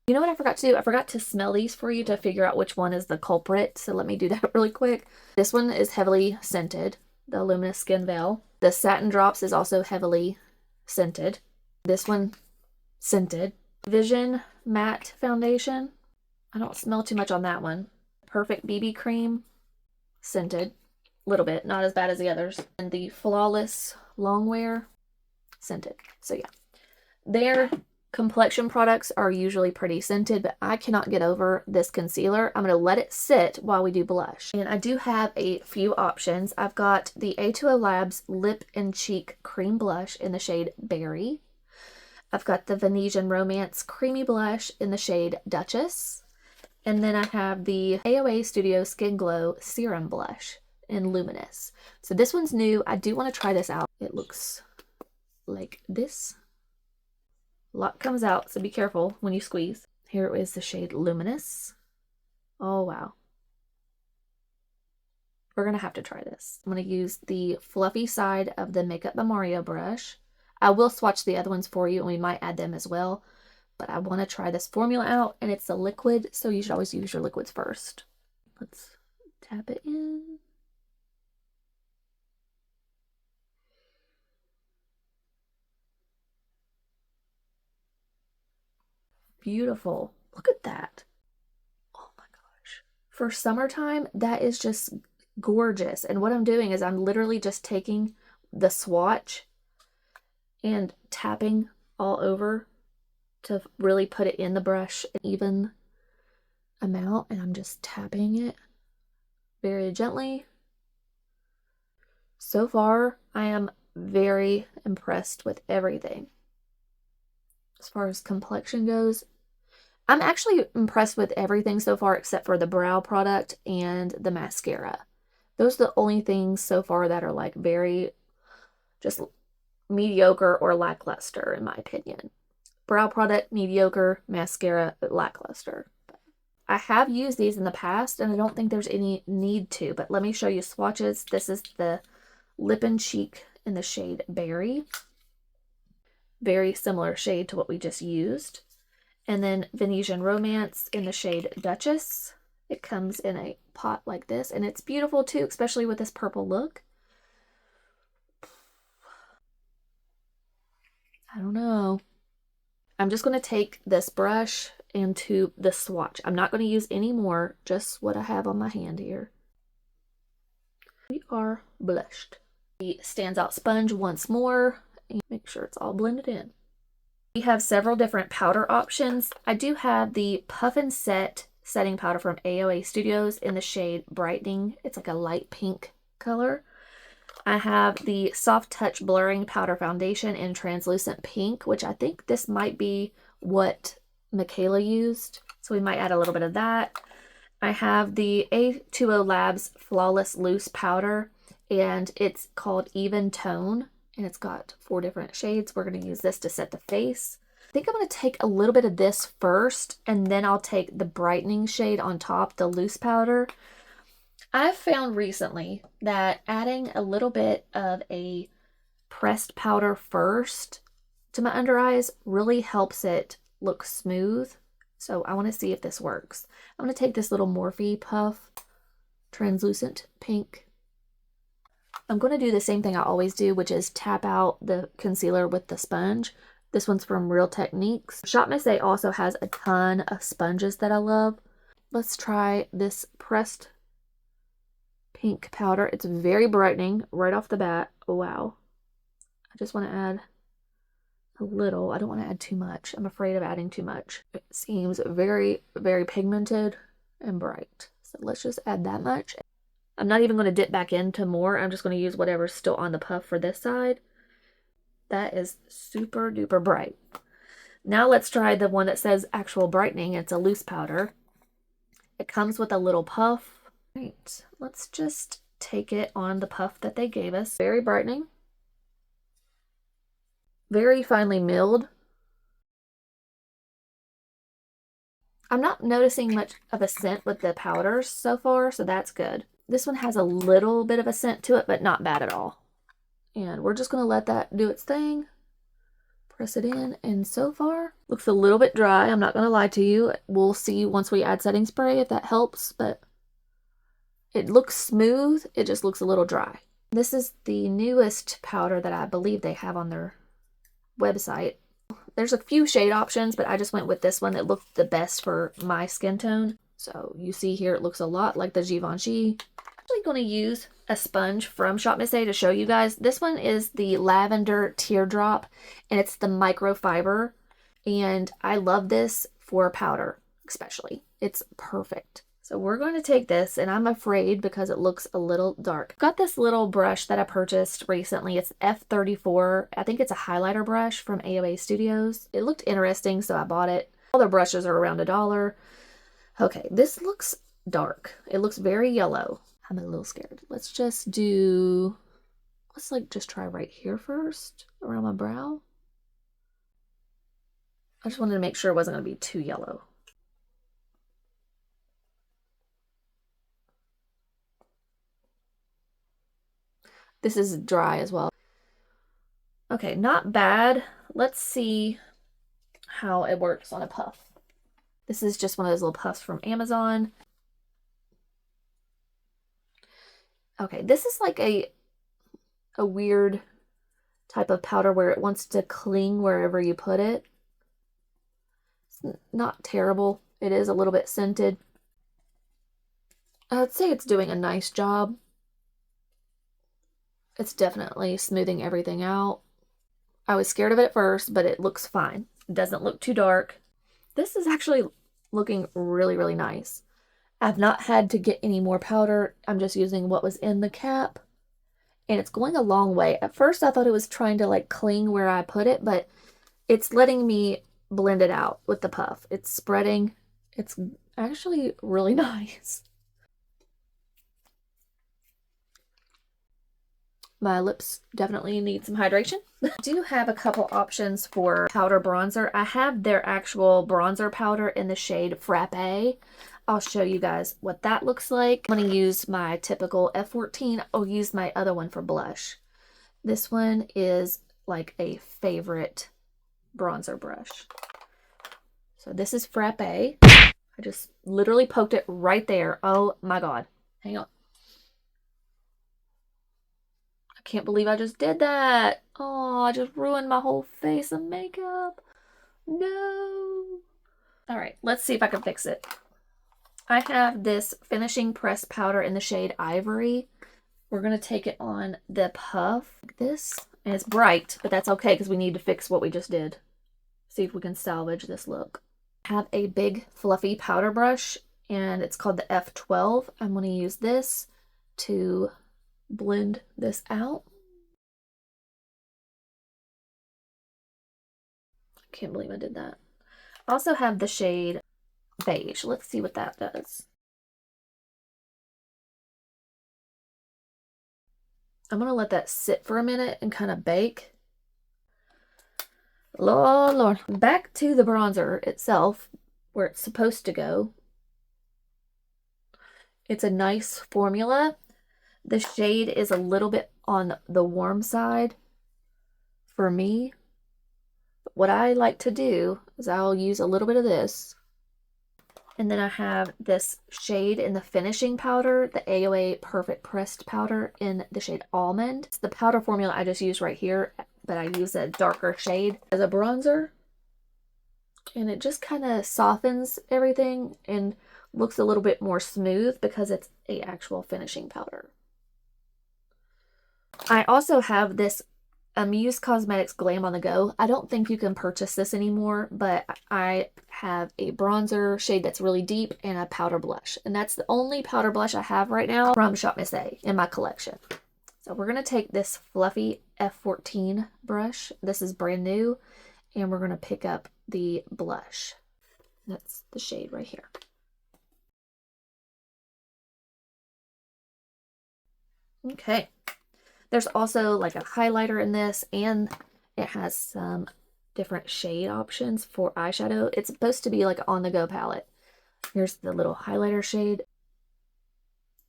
You know what I forgot to do? I forgot to smell these for you to figure out which one is the culprit. So let me do that really quick. This one is heavily scented, the Luminous Skin Veil. The Satin Drops is also heavily scented. This one, scented. Vision Matte Foundation. I don't smell too much on that one. Perfect BB Cream, scented. A little bit, not as bad as the others. And the Flawless Longwear, scented. So yeah, their complexion products are usually pretty scented, but I cannot get over this concealer. I'm going to let it sit while we do blush. And I do have a few options. I've got the A2O Labs Lip and Cheek Cream Blush in the shade Berry. I've got the Venetian Romance Creamy Blush in the shade Duchess. And then I have the AOA Studio Skin Glow Serum Blush in Luminous. So this one's new. I do want to try this out. It looks like this. A lot comes out, so be careful when you squeeze. Here is the shade Luminous. Oh, wow. We're going to have to try this. I'm going to use the fluffy side of the Makeup by Mario brush. I will swatch the other ones for you, and we might add them as well. But I want to try this formula out, and it's a liquid, so you should always use your liquids first. Let's tap it in. Beautiful. Look at that. Oh my gosh. For summertime, that is just gorgeous. And what I'm doing is I'm literally just taking the swatch and tapping all over to really put it in the brush an even amount. And I'm just tapping it very gently. So far, I am very impressed with everything. As far as complexion goes, I'm actually impressed with everything so far except for the brow product and the mascara. Those are the only things so far that are like very just mediocre or lackluster in my opinion. Brow product, mediocre. Mascara, lackluster. I have used these in the past and I don't think there's any need to, but let me show you swatches. This is the Lip and Cheek in the shade Berry. Very similar shade to what we just used. And then Venetian Romance in the shade Duchess. It comes in a pot like this, and it's beautiful too, especially with this purple look. I don't know. I'm just going to take this brush into the swatch. I'm not going to use any more, just what I have on my hand here. We are blushed. The Stands Out sponge once more, and make sure it's all blended in. We have several different powder options. I do have the Puff and Set setting powder from AOA Studios in the shade Brightening. It's like a light pink color. I have the Soft Touch Blurring Powder Foundation in Translucent Pink, which I think this might be what Mikayla used. So we might add a little bit of that. I have the A2O Labs Flawless Loose Powder, and it's called Even Tone. And it's got 4 different shades. We're going to use this to set the face. I think I'm going to take a little bit of this first, and then I'll take the brightening shade on top, the loose powder. I've found recently that adding a little bit of a pressed powder first to my under eyes really helps it look smooth. So I want to see if this works. I'm going to take this little Morphe Puff translucent pink. I'm going to do the same thing I always do, which is tap out the concealer with the sponge. This one's from Real Techniques. Shop Miss A also has a ton of sponges that I love. Let's try this pressed pink powder. It's very brightening right off the bat. Oh, wow. I just want to add a little. I don't want to add too much. I'm afraid of adding too much. It seems very, very pigmented and bright. So let's just add that much. I'm not even going to dip back into more. I'm just going to use whatever's still on the puff for this side. That is super duper bright. Now let's try the one that says actual brightening. It's a loose powder. It comes with a little puff. Right, let's just take it on the puff that they gave us. Very brightening. Very finely milled. I'm not noticing much of a scent with the powders so far, so that's good. This one has a little bit of a scent to it, but not bad at all. And we're just going to let that do its thing. Press it in, and so far, looks a little bit dry. I'm not going to lie to you. We'll see once we add setting spray if that helps, but it looks smooth. It just looks a little dry. This is the newest powder that I believe they have on their website. There's a few shade options, but I just went with this one that looked the best for my skin tone. So you see here, it looks a lot like the Givenchy. I'm actually going to use a sponge from Shop Miss A to show you guys. This one is the Lavender Teardrop, and it's the microfiber. And I love this for powder, especially. It's perfect. So we're going to take this, and I'm afraid because it looks a little dark. I've got this little brush that I purchased recently. It's F34. I think it's a highlighter brush from AOA Studios. It looked interesting, so I bought it. All their brushes are around $1. Okay, this looks dark. It looks very yellow. I'm a little scared. Let's just do, let's like just try right here first, around my brow. I just wanted to make sure it wasn't going to be too yellow. This is dry as well. Okay, not bad. Let's see how it works on a puff. This is just one of those little puffs from Amazon. Okay, this is like a weird type of powder where it wants to cling wherever you put it. It's not terrible. It is a little bit scented. I'd say it's doing a nice job. It's definitely smoothing everything out. I was scared of it at first, but it looks fine. It doesn't look too dark. This is actually looking really, really nice. I've not had to get any more powder. I'm just using what was in the cap, and it's going a long way. At first, I thought it was trying to like cling where I put it, but it's letting me blend it out with the puff. It's spreading. It's actually really nice. My lips definitely need some hydration. I do have a couple options for powder bronzer. I have their actual bronzer powder in the shade Frappe. I'll show you guys what that looks like. I'm going to use my typical F14. I'll use my other one for blush. This one is like a favorite bronzer brush. So this is Frappe. I just literally poked it right there. Oh my God. Hang on. Can't believe I just did that. Oh, I just ruined my whole face of makeup. No. All right, let's see if I can fix it. I have this finishing press powder in the shade Ivory. We're going to take it on the puff like this. And it's bright, but that's okay because we need to fix what we just did. See if we can salvage this look. I have a big fluffy powder brush, and it's called the F12. I'm going to use this to blend this out. I can't believe I did that. I also have the shade Beige. Let's see what that does. I'm going to let that sit for a minute and kind of bake. Lord, Lord. Back to the bronzer itself, where it's supposed to go. It's a nice formula. The shade is a little bit on the warm side. for me. What I like to do is I'll use a little bit of this. And then I have this shade in the finishing powder, the AOA Perfect Pressed powder in the shade Almond. It's the powder formula I just used right here, but I use a darker shade as a bronzer. And it just kind of softens everything and looks a little bit more smooth because it's an actual finishing powder. I also have this Muse Cosmetics Glam on the Go. I don't think you can purchase this anymore, but I have a bronzer shade that's really deep and a powder blush. And that's the only powder blush I have right now from Shop Miss A in my collection. So we're going to take this fluffy F14 brush. This is brand new. And we're going to pick up the blush. That's the shade right here. Okay. There's also like a highlighter in this, and it has some different shade options for eyeshadow. It's supposed to be like an on-the-go palette. Here's the little highlighter shade.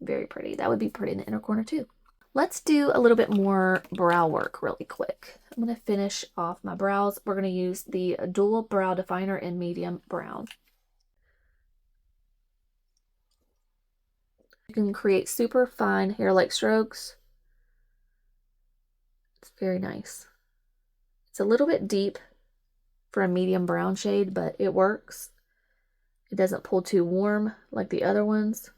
Very pretty. That would be pretty in the inner corner too. Let's do a little bit more brow work really quick. I'm going to finish off my brows. We're going to use the Dual Brow Definer in medium brown. You can create super fine hair-like strokes. It's very nice. It's a little bit deep for a medium brown shade, but it works. It doesn't pull too warm like the other ones.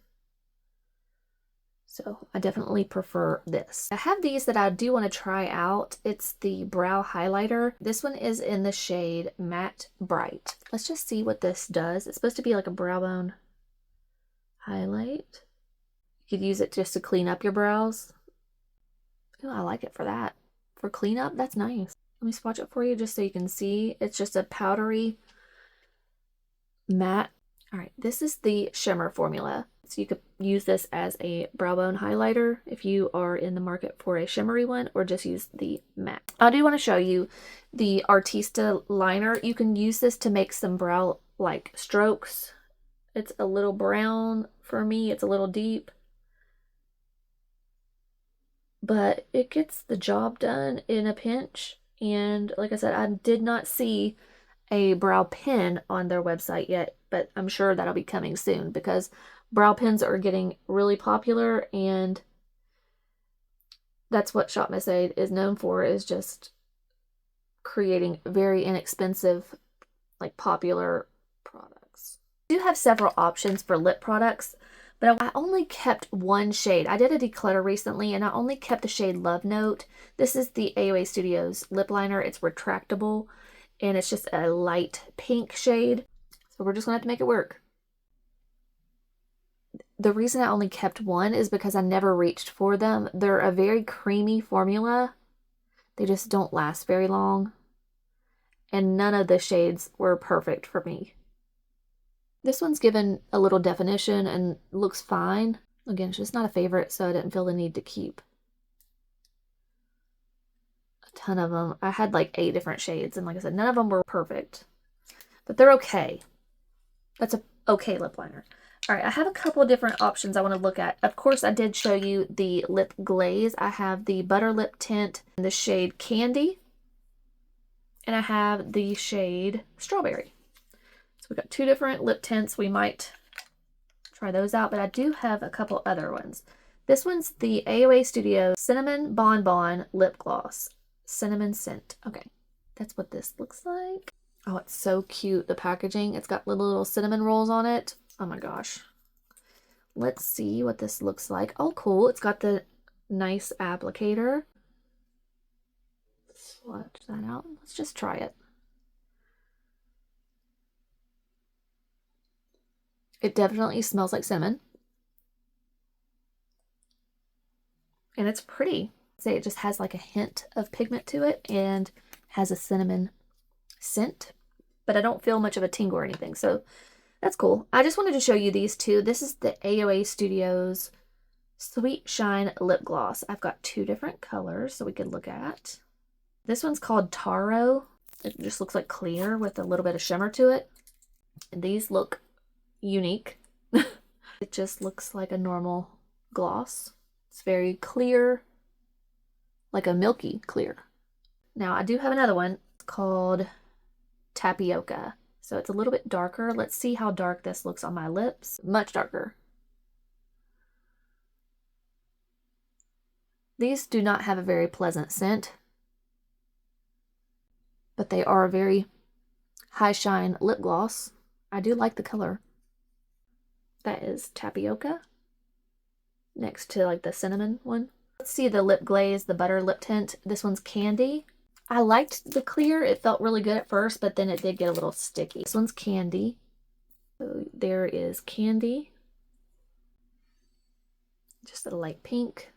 So I definitely prefer this. I have these that I do want to try out. It's the brow highlighter. This one is in the shade Matte Bright. Let's just see what this does. It's supposed to be like a brow bone highlight. You could use it just to clean up your brows. Oh, I like it for that. For cleanup, that's nice. Let me swatch it for you just so you can see. It's just a powdery matte. All right, this is the shimmer formula. So you could use this as a brow bone highlighter if you are in the market for a shimmery one, or just use the matte. I do want to show you the Artista liner. You can use this to make some brow like strokes. It's a little brown for me. It's a little deep, but it gets the job done in a pinch. And like I said, I did not see a brow pen on their website yet, but I'm sure that'll be coming soon because brow pens are getting really popular, and that's what Shop Miss A is known for, is just creating very inexpensive, like popular products. I do have several options for lip products, but I only kept one shade. I did a declutter recently, and I only kept the shade Love Note. This is the AOA Studios lip liner. It's retractable, and it's just a light pink shade. So we're just gonna have to make it work. The reason I only kept one is because I never reached for them. They're a very creamy formula. They just don't last very long. And none of the shades were perfect for me. This one's given a little definition and looks fine. Again, it's just not a favorite, so I didn't feel the need to keep a ton of them. I had like 8 different shades, and like I said, none of them were perfect. But they're okay. That's a okay lip liner. All right, I have a couple of different options I want to look at. Of course, I did show you the lip glaze. I have the Butter Lip Tint in the shade Candy, and I have the shade Strawberry. So we've got 2 different lip tints. We might try those out, but I do have a couple other ones. This one's the AOA Studio Cinnamon Bon Bon Lip Gloss. Cinnamon scent. Okay, that's what this looks like. Oh, it's so cute, the packaging. It's got little cinnamon rolls on it. Oh my gosh. Let's see what this looks like. Oh, cool. It's got the nice applicator. Swatch that out. Let's just try it. It definitely smells like cinnamon. And it's pretty. I'd say it just has like a hint of pigment to it and has a cinnamon scent, but I don't feel much of a tingle or anything. So that's cool. I just wanted to show you these 2. This is the AOA Studios Sweet Shine Lip Gloss. I've got 2 different colors so we could look at. This one's called Taro. It just looks like clear with a little bit of shimmer to it. And these look unique. It just looks like a normal gloss. It's very clear, like a milky clear. Now I do have another one called Tapioca. So it's a little bit darker. Let's see how dark this looks on my lips. Much darker. These do not have a very pleasant scent, but they are a very high shine lip gloss. I do like the color. That is Tapioca next to like the cinnamon one. Let's see the lip glaze, the butter lip tint. This one's Candy. I liked the clear. It felt really good at first, but then it did get a little sticky. This one's Candy. So there is Candy. Just a light pink.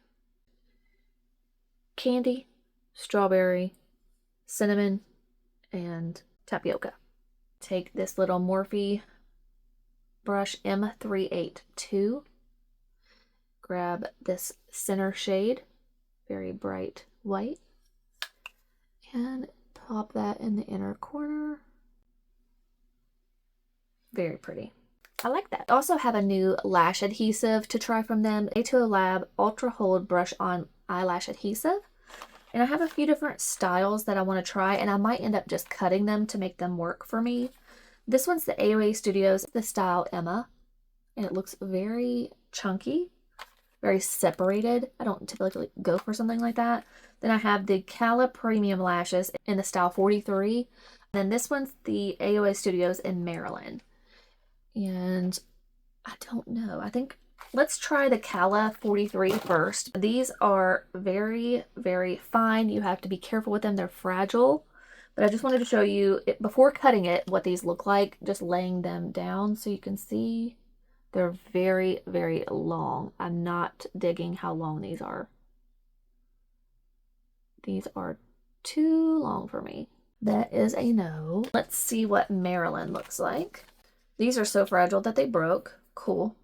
Candy, strawberry, cinnamon, and tapioca. Take this little Morphe brush M382. Grab this center shade, very bright white, and pop that in the inner corner. Very pretty. I like that. I also have a new lash adhesive to try from them. A2O Lab Ultra Hold Brush On Eyelash Adhesive. And I have a few different styles that I want to try, and I might end up just cutting them to make them work for me. This one's the AOA Studios, the style Emma, and it looks very chunky, very separated. I don't typically go for something like that. Then I have the Cala Premium Lashes in the style 43. And then this one's the AOA Studios in Maryland. And I don't know. I think let's try the Cala 43 first. These are very, very fine. You have to be careful with them. They're fragile. But I just wanted to show you, before cutting it, what these look like. Just laying them down so you can see. They're very, very long. I'm not digging how long these are. These are too long for me. That is a no. Let's see what Maryland looks like. These are so fragile that they broke. Cool.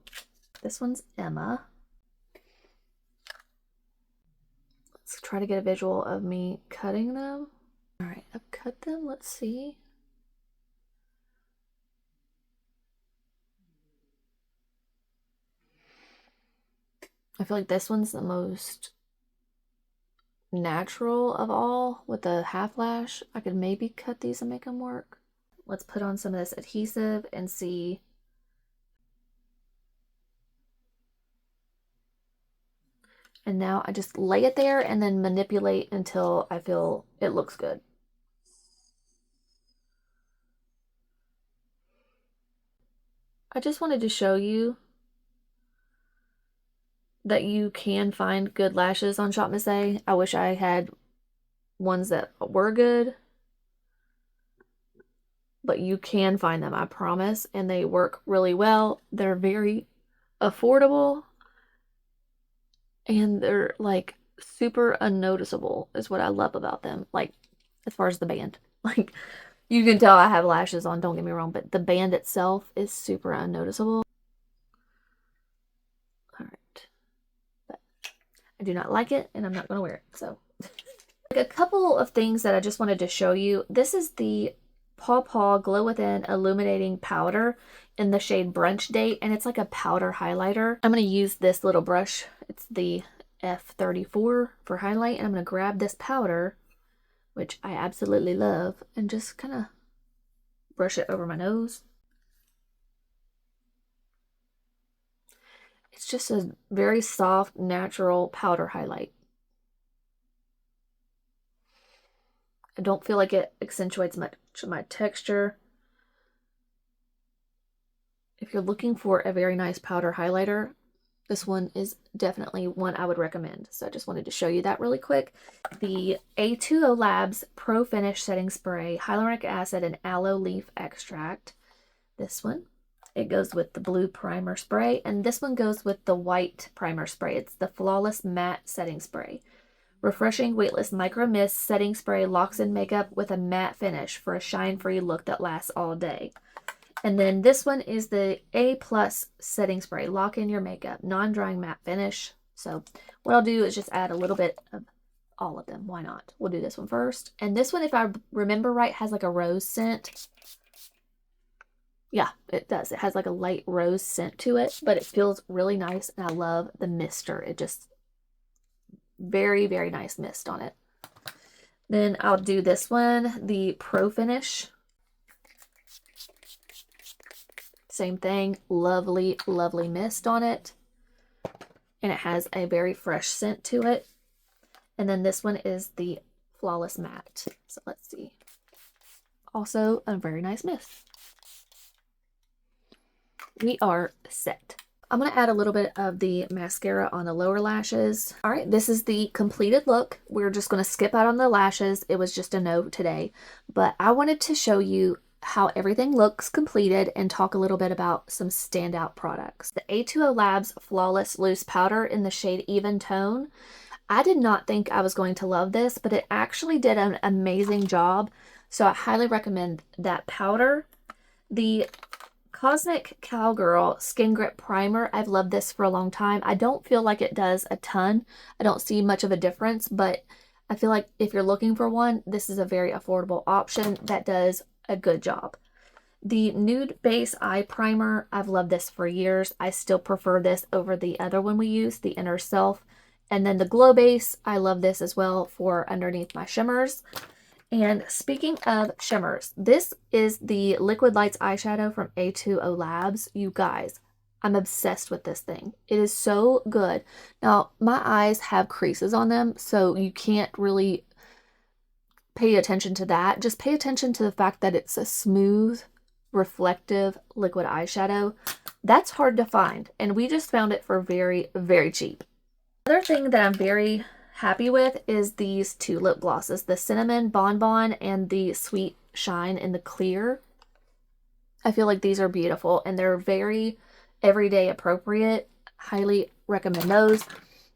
This one's Emma. Let's try to get a visual of me cutting them. All right, I've cut them. Let's see. I feel like this one's the most natural of all with the half lash. I could maybe cut these and make them work. Let's put on some of this adhesive and see. And now I just lay it there and then manipulate until I feel it looks good. I just wanted to show you that you can find good lashes on shopmissa. I wish I had ones that were good, but you can find them, I promise, and they work really well. They're very affordable, and they're like super unnoticeable is what I love about them. Like, as far as the band, like, you can tell I have lashes on, don't get me wrong, but the band itself is super unnoticeable. All right, but I do not like it, and I'm not going to wear it. So like a couple of things that I just wanted to show you. This is the Paw Paw Glow Within Illuminating Powder in the shade Brunch Date, and it's like a powder highlighter. I'm going to use this little brush. It's the F34 for highlight, and I'm going to grab this powder, which I absolutely love, and just kind of brush it over my nose. It's just a very soft, natural powder highlight. I don't feel like it accentuates much of my texture. If you're looking for a very nice powder highlighter, this one is definitely one I would recommend. So I just wanted to show you that really quick. The A2O Labs Pro Finish Setting Spray, Hyaluronic Acid and Aloe Leaf Extract. This one. It goes with the blue primer spray, and this one goes with the white primer spray. It's the Flawless Matte Setting Spray. Refreshing Weightless Micro Mist Setting Spray locks in makeup with a matte finish for a shine-free look that lasts all day. And then this one is the A+ Setting Spray. Lock in your makeup. Non-drying matte finish. So what I'll do is just add a little bit of all of them. Why not? We'll do this one first. And this one, if I remember right, has like a rose scent. Yeah, it does. It has like a light rose scent to it, but it feels really nice. And I love the mister. It just very, very nice mist on it. Then I'll do this one, the Pro Finish. Same thing, lovely, lovely mist on it. And it has a very fresh scent to it. And then this one is the Flawless Matte. So let's see. Also a very nice mist. We are set. I'm going to add a little bit of the mascara on the lower lashes. All right, this is the completed look. We're just going to skip out on the lashes. It was just a no today. But I wanted to show you how everything looks completed and talk a little bit about some standout products. The A2O Labs Flawless Loose Powder in the shade Even Tone. I did not think I was going to love this, but it actually did an amazing job. So I highly recommend that powder. The Cosmic Cowgirl Skin Grip Primer. I've loved this for a long time. I don't feel like it does a ton. I don't see much of a difference, but I feel like if you're looking for one, this is a very affordable option that does a good job. The Nude Base Eye Primer. I've loved this for years. I still prefer this over the other one we use, the Inner Self. And then the Glow Base. I love this as well for underneath my shimmers. And speaking of shimmers, this is the Liquid Lights eyeshadow from A2O Labs. You guys, I'm obsessed with this thing. It is so good. Now, my eyes have creases on them, so you can't really pay attention to that. Just pay attention to the fact that it's a smooth, reflective liquid eyeshadow. That's hard to find, and we just found it for very, very cheap. Another thing that I'm very happy with is these two lip glosses, the Cinnamon Bonbon and the Sweet Shine in the clear. I feel like these are beautiful and they're very everyday appropriate. Highly recommend those.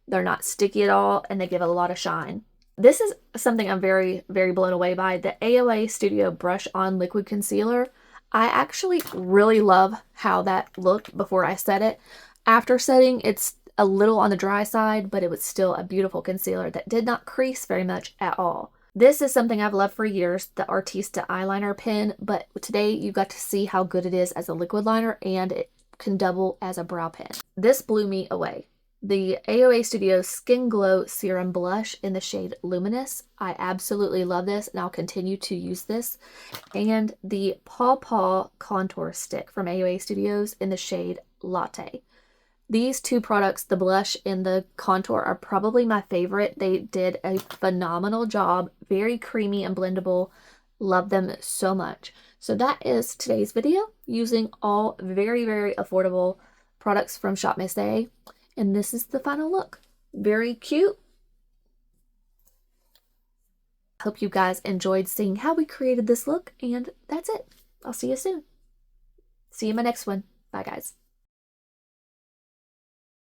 They're not sticky at all and they give a lot of shine. This is something I'm very, very blown away by. The AOA Studio Brush On Liquid Concealer. I actually really love how that looked before I set it. After setting, it's a little on the dry side, but it was still a beautiful concealer that did not crease very much at all. This is something I've loved for years, the Artista eyeliner pen, but today you got to see how good it is as a liquid liner and it can double as a brow pen. This blew me away. The AOA Studio Skin Glow Serum Blush in the shade Luminous. I absolutely love this and I'll continue to use this. And the Paw Paw Contour Stick from AOA Studios in the shade Latte. These two products, the blush and the contour, are probably my favorite. They did a phenomenal job. Very creamy and blendable. Love them so much. So that is today's video using all very, very affordable products from shopmissa. And this is the final look. Very cute. Hope you guys enjoyed seeing how we created this look. And that's it. I'll see you soon. See you in my next one. Bye, guys.